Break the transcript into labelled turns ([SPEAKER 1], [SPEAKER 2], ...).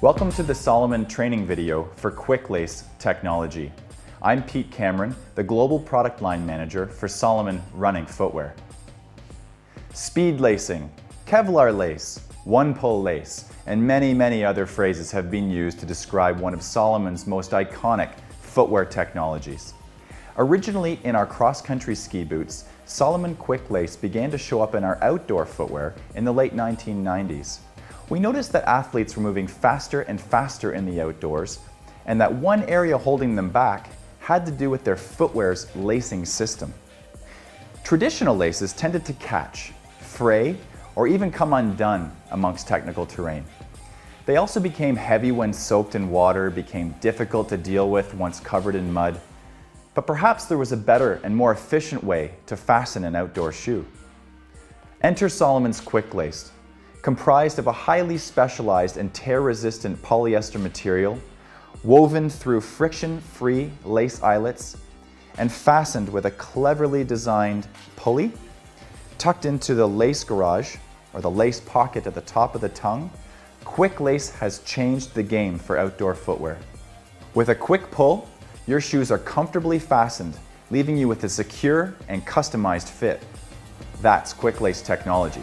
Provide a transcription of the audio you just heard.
[SPEAKER 1] Welcome to the Solomon training video for Quick Lace Technology. I'm Pete Cameron, the Global Product Line Manager for Solomon Running Footwear. Speed lacing, Kevlar lace, one-pull lace, and many other phrases have been used to describe one of Solomon's most iconic footwear technologies. Originally in our cross-country ski boots, Solomon Quick Lace began to show up in our outdoor footwear in the late 1990s. We noticed that athletes were moving faster and faster in the outdoors, and that one area holding them back had to do with their footwear's lacing system. Traditional laces tended to catch, fray, or even come undone amongst technical terrain. They also became heavy when soaked in water, became difficult to deal with once covered in mud. But perhaps there was a better and more efficient way to fasten an outdoor shoe. Enter Solomon's Quick Lace, comprised of a highly specialized and tear-resistant polyester material, woven through friction-free lace eyelets, and fastened with a cleverly designed pulley, tucked into the lace garage, or the lace pocket at the top of the tongue. Quick Lace has changed the game for outdoor footwear. With a quick pull, your shoes are comfortably fastened, leaving you with a secure and customized fit. That's Quick Lace technology.